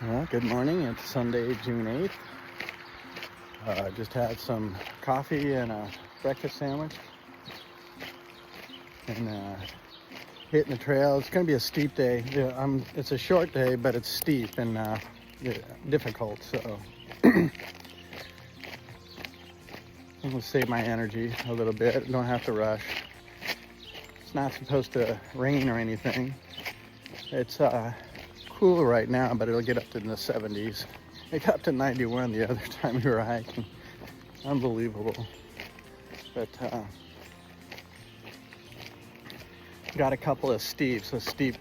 Well, good morning. It's Sunday, June 8th. Just had some coffee and a breakfast sandwich. And hitting the trail. It's going to be a steep day. Yeah, it's a short day, but it's steep and difficult. So I'm going to save my energy a little bit. Don't have to rush. It's not supposed to rain or anything. It's cool right now, but it'll get up to the 70s. It got up to 91 the other time we were hiking. Unbelievable. But got a couple of steeps, a steep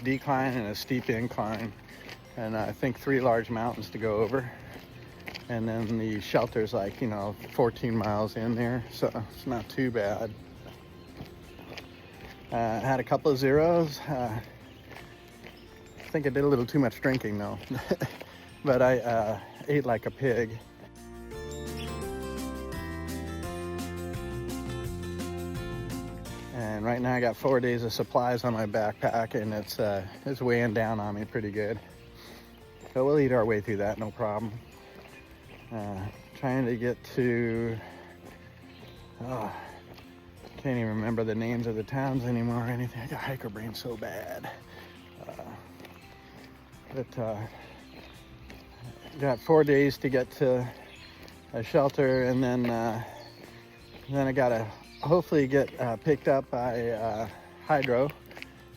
decline and a steep incline, and I think 3 large mountains to go over. And then the shelter's like 14 miles in there, so it's not too bad. Had a couple of zeros. I think I did a little too much drinking though. But I ate like a pig. And right now I got 4 days of supplies on my backpack, and it's weighing down on me pretty good. So we'll eat our way through that, no problem. Trying to get to, can't even remember the names of the towns anymore or anything. I got hiker brain so bad. Got 4 days to get to a shelter, and then I gotta hopefully get picked up by Hydro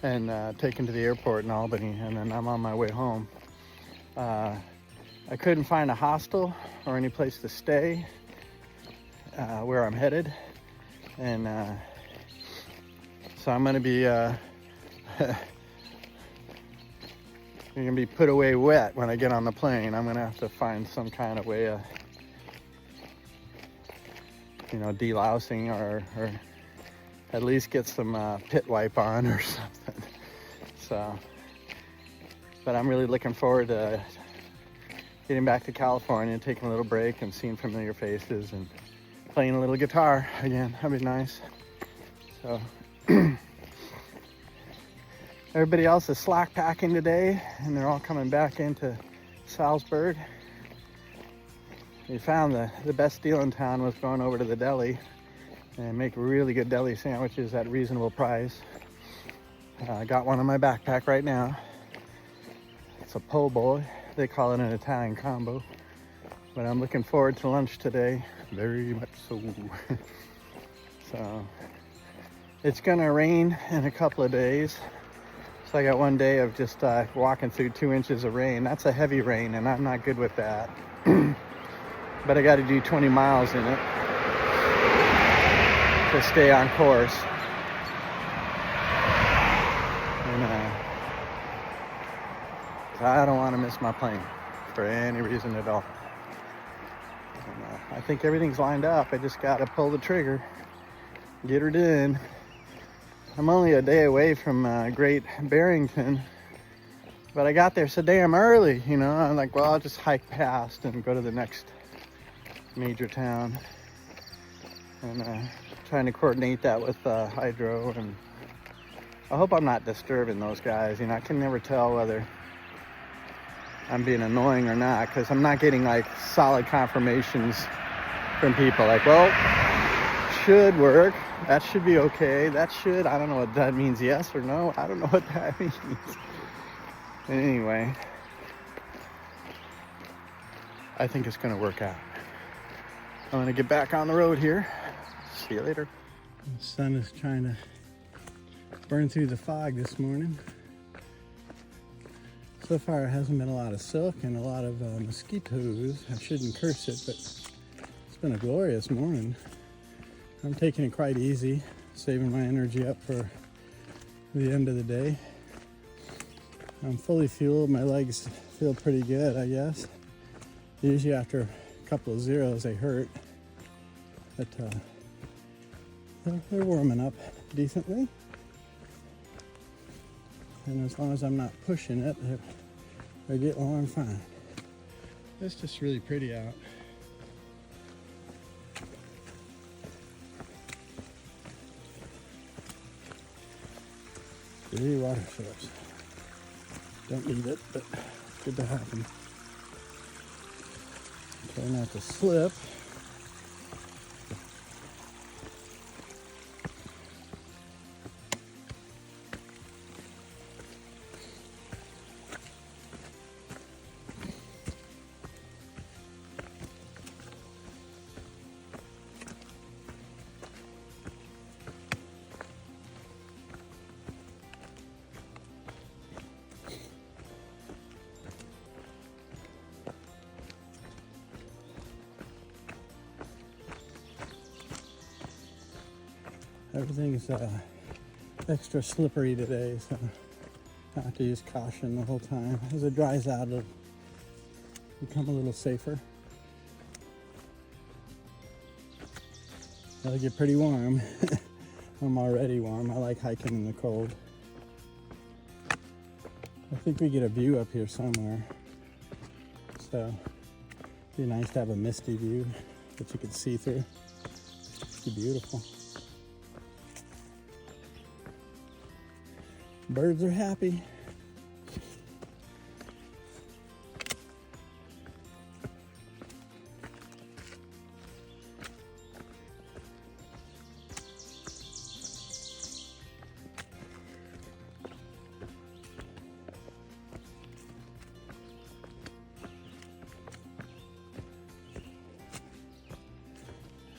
and taken to the airport in Albany, and then I'm on my way home. I couldn't find a hostel or any place to stay where I'm headed, and so I'm gonna be you're gonna be put away wet when I get on the plane. I'm gonna have to find some kind of way of, delousing or at least get some pit wipe on or something. So, but I'm really looking forward to getting back to California, taking a little break and seeing familiar faces and playing a little guitar again. That'd be nice. So. Everybody else is slack packing today, and they're all coming back into Salzburg. We found the best deal in town was going over to the deli and make really good deli sandwiches at a reasonable price. I got one in my backpack right now. It's a po' boy. They call it an Italian combo. But I'm looking forward to lunch today, very much so. So it's gonna rain in a couple of days. So I got 1 day of just walking through 2 inches of rain. That's a heavy rain, and I'm not good with that. But I got to do 20 miles in it to stay on course. And I don't want to miss my plane for any reason at all. And, I think everything's lined up. I just got to pull the trigger, get her done. I'm only a day away from Great Barrington, but I got there so damn early, I'm like, well, I'll just hike past and go to the next major town. And trying to coordinate that with Hydro, and I hope I'm not disturbing those guys. I can never tell whether I'm being annoying or not, because I'm not getting like solid confirmations from people like, well, should work. That should be okay. I don't know what that means, yes or no. I don't know what that means. Anyway, I think it's gonna work out. I'm gonna get back on the road here. See you later. The sun is trying to burn through the fog this morning. So far it hasn't been a lot of silk and a lot of mosquitoes. I shouldn't curse it, but it's been a glorious morning. I'm taking it quite easy, saving my energy up for the end of the day. I'm fully fueled. My legs feel pretty good, I guess. Usually after a couple of zeros, they hurt. But they're warming up decently. And as long as I'm not pushing it, they get along fine. It's just really pretty out. Pretty water source. Don't need it, but good to happen. Try not to slip. Everything's extra slippery today, so I have to use caution the whole time. As it dries out, it'll become a little safer. It'll get pretty warm. I'm already warm. I like hiking in the cold. I think we get a view up here somewhere. So it'd be nice to have a misty view that you could see through. It'd be beautiful. Birds are happy.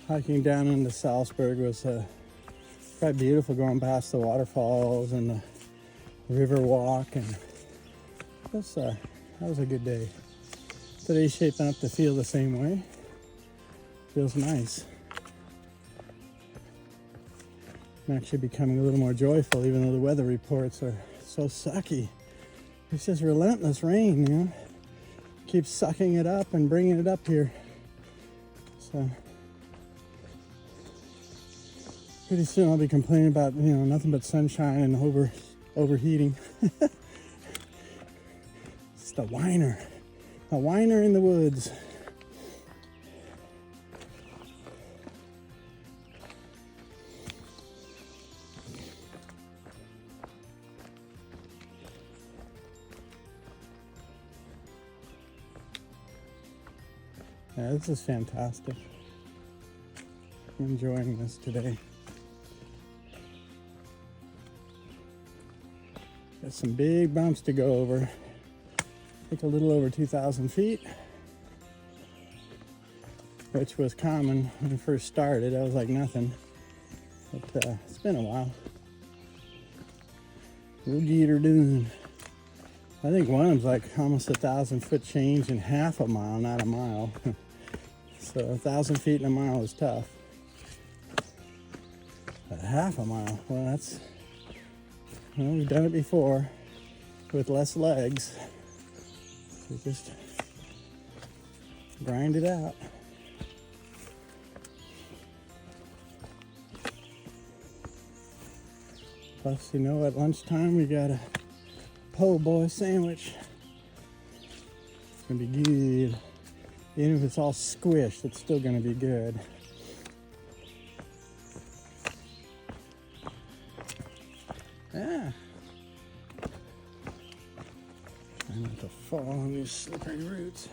Hiking down into Salzburg was quite beautiful, going past the waterfalls and the river walk, and that was a good day. Today's shaping up to feel the same way. Feels nice. I'm actually becoming a little more joyful, even though the weather reports are so sucky. It's just relentless rain, you know. Keeps sucking it up and bringing it up here. So pretty soon I'll be complaining about, you know, nothing but sunshine and overheating. It's the whiner. A whiner in the woods. Yeah, this is fantastic. I'm enjoying this today. Got some big bumps to go over. I think a little over 2,000 feet, which was common when I first started. I was like nothing, but it's been a while. We'll get her done. I think one of them's like almost 1,000-foot change in half a mile, not a mile. So 1,000 feet in a mile is tough. But half a mile, well, that's, well, we've done it before with less legs. So just grind it out. Plus, you know, at lunchtime we got a po' boy sandwich. It's gonna be good. Even if it's all squished, it's still gonna be good. Yeah. Try not to fall on these slippery roots.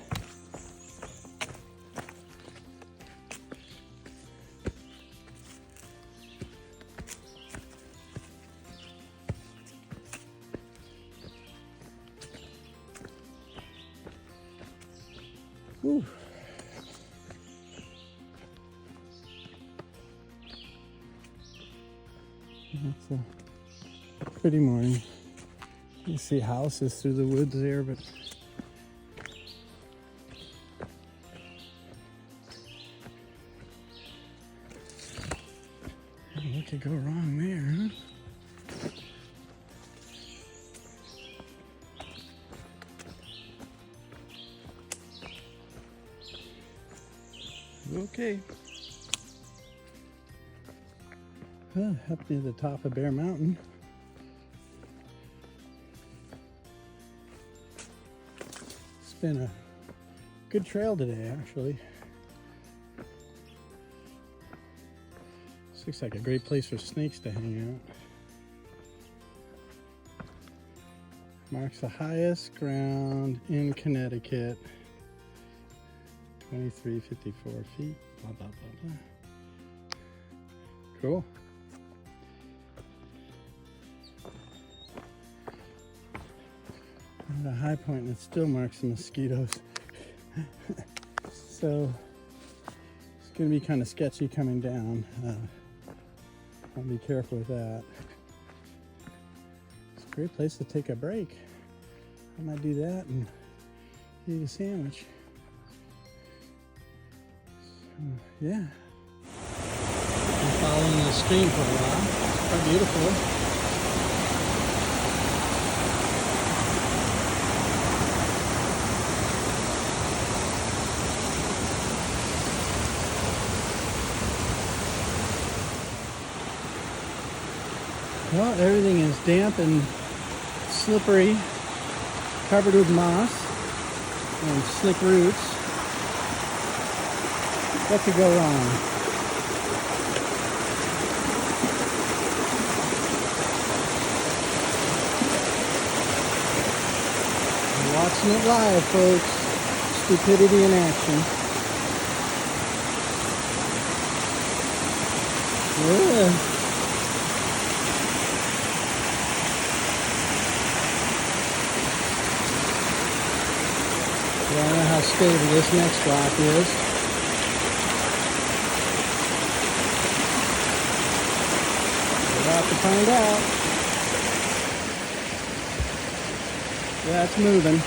Whew. It's a pretty morning. You see houses through the woods there, but what could go wrong there, huh? Okay. Up near the top of Bear Mountain. It's been a good trail today, actually. This looks like a great place for snakes to hang out. Marks the highest ground in Connecticut. 2354 feet. Blah, blah, blah, blah. Cool. At a high point, and it still marks the mosquitoes. So it's going to be kind of sketchy coming down. I'll be careful with that. It's a great place to take a break. I might do that and eat a sandwich. So, yeah. Been following the stream for a while. It's quite beautiful. Well, everything is damp and slippery, covered with moss and slick roots. What could go wrong? We're watching it live, folks. Stupidity in action. Yeah. I don't know how stable this next rock is. We'll have to find out. Yeah, it's moving.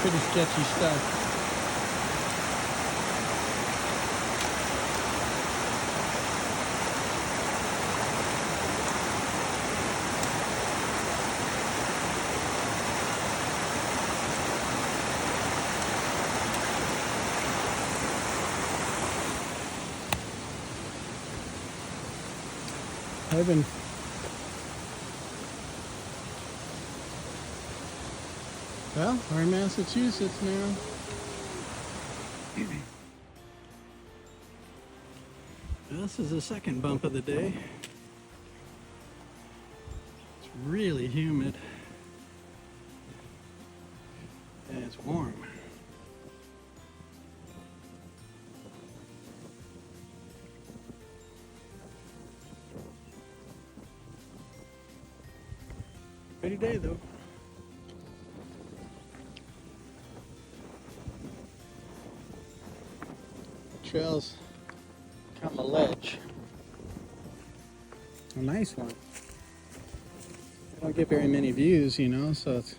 Pretty sketchy stuff. I've been well, we're in Massachusetts now. This is the second bump of the day. It's really humid and it's warm. Pretty day though. Trails come a ledge. A nice one. I don't get very many views, you know, so it's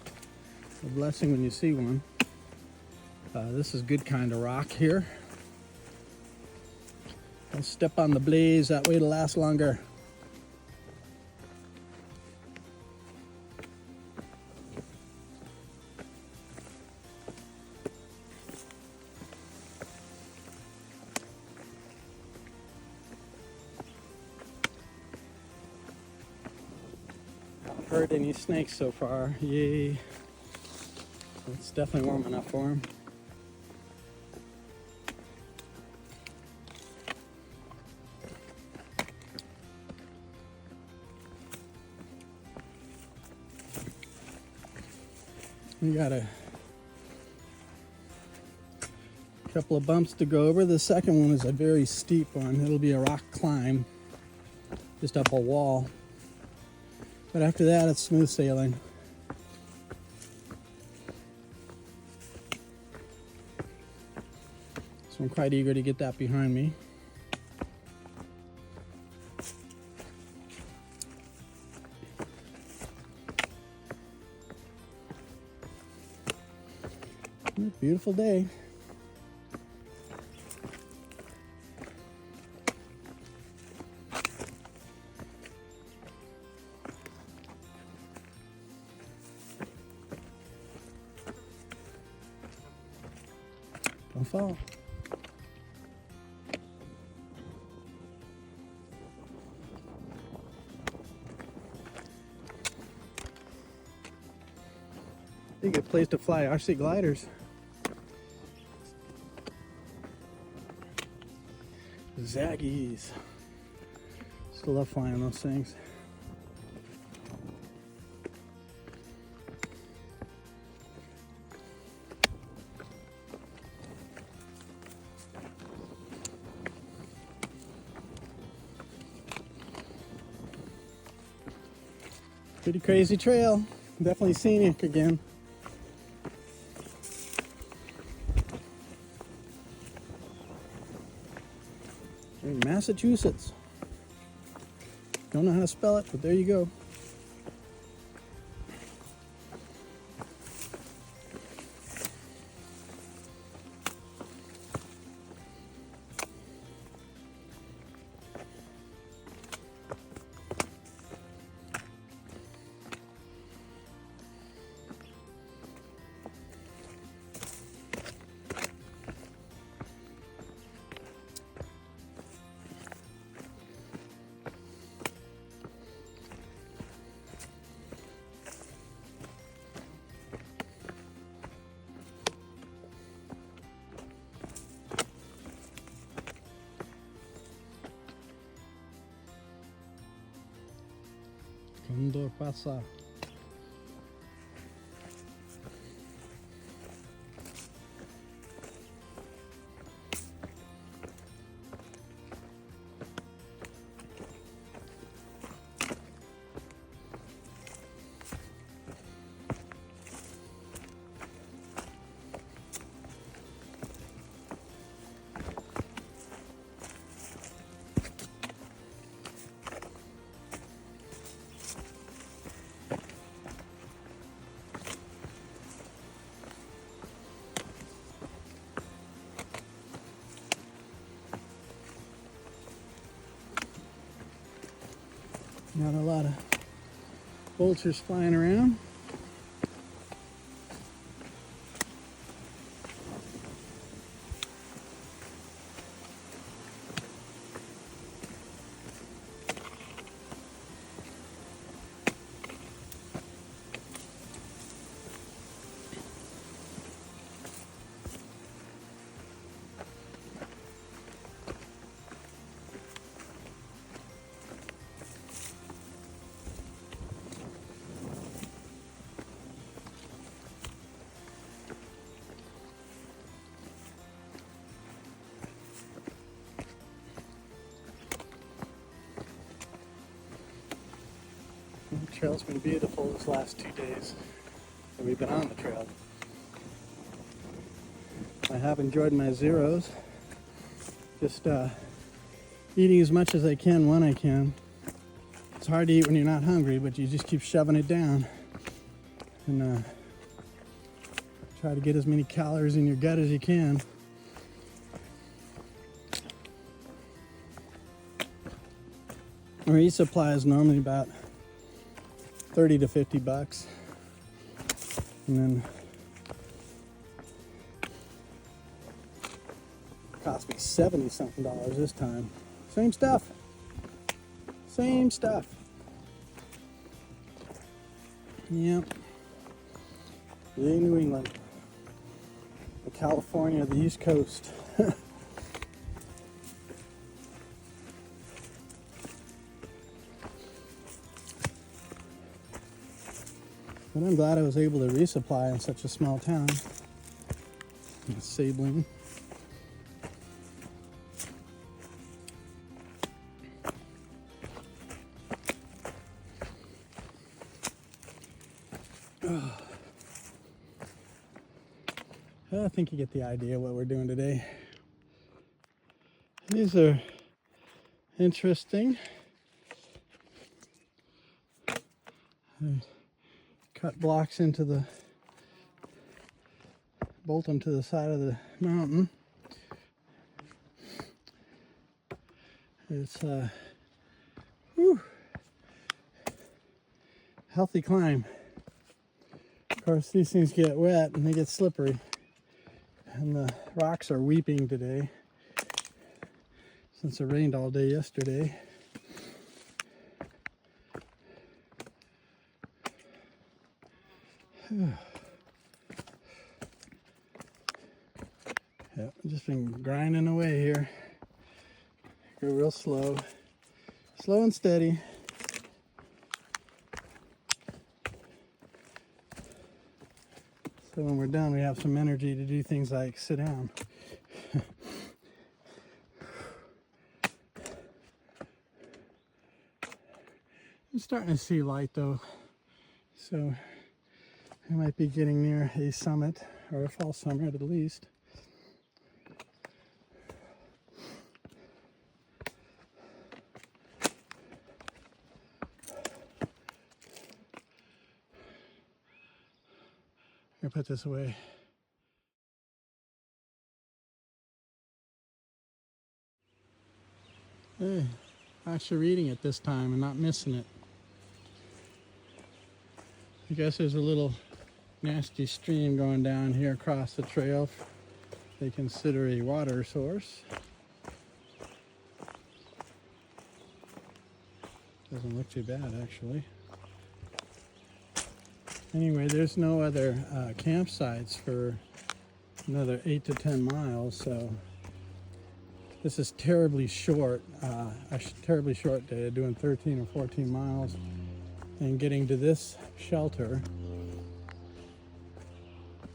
a blessing when you see one. This is good kind of rock here. I'll step on the blaze, that way it'll last longer. Heard any snakes so far. Yay. It's definitely warm enough for them. We got a couple of bumps to go over. The second one is a very steep one. It'll be a rock climb just up a wall. But after that, it's smooth sailing. So I'm quite eager to get that behind me. Beautiful day. Don't fall. Big be a place to fly RC gliders. Zaggies. Still love flying those things. Pretty crazy trail. Definitely scenic again. In Massachusetts. Don't know how to spell it, but there you go. Condor pasa. Not a lot of vultures flying around. The trail's been beautiful this last 2 days that we've been on the trail. I have enjoyed my zeros. Just eating as much as I can when I can. It's hard to eat when you're not hungry, but you just keep shoving it down and try to get as many calories in your gut as you can. A resupply is normally about 30 to 50 bucks, and then it cost me 70 something dollars this time. Same stuff. Same stuff. Yep. Yay, New England. The California, the East Coast. But I'm glad I was able to resupply in such a small town. Sabling. I think you get the idea of what we're doing today. These are interesting. Cut blocks into the, bolt them to the side of the mountain. It's healthy climb. Of course, these things get wet and they get slippery, and the rocks are weeping today since it rained all day yesterday. Yep, just been grinding away here. Go real slow. Slow and steady. So when we're done, we have some energy to do things like sit down. I'm starting to see light though, so I might be getting near a summit, or a false summit at least. I'm gonna put this away. Hey, actually reading it this time and not missing it. I guess there's a little nasty stream going down here across the trail they consider a water source. Doesn't look too bad actually. Anyway, there's no other campsites for another 8 to 10 miles, so this is terribly short, a terribly short day, doing 13 or 14 miles and getting to this shelter.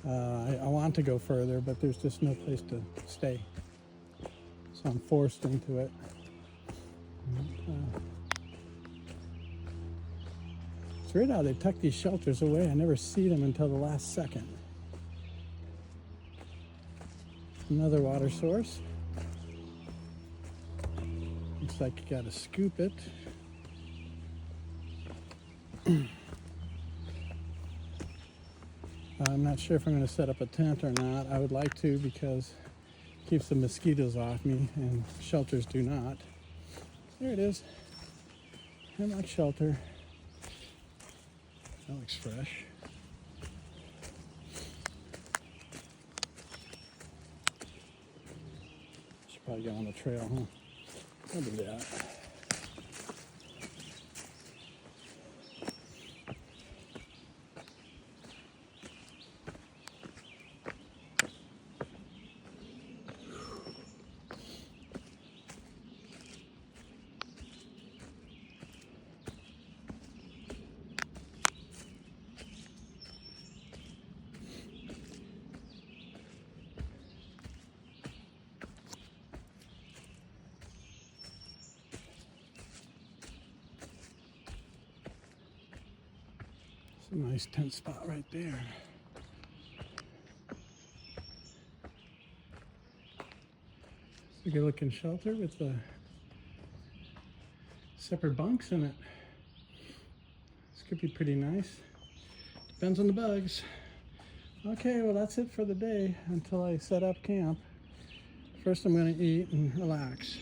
I want to go further, but there's just no place to stay, so I'm forced into it. It's weird how they tuck these shelters away. I never see them until the last second. Another water source. Looks like you gotta scoop it. I'm not sure if I'm gonna set up a tent or not. I would like to, because it keeps the mosquitoes off me, and shelters do not. There it is. Hemlock shelter. That looks fresh. Should probably get on the trail, huh? I'll do that. It's a nice tent spot right there. It's a good looking shelter with the separate bunks in it. This could be pretty nice. Depends on the bugs. Okay, well that's it for the day until I set up camp. First I'm going to eat and relax.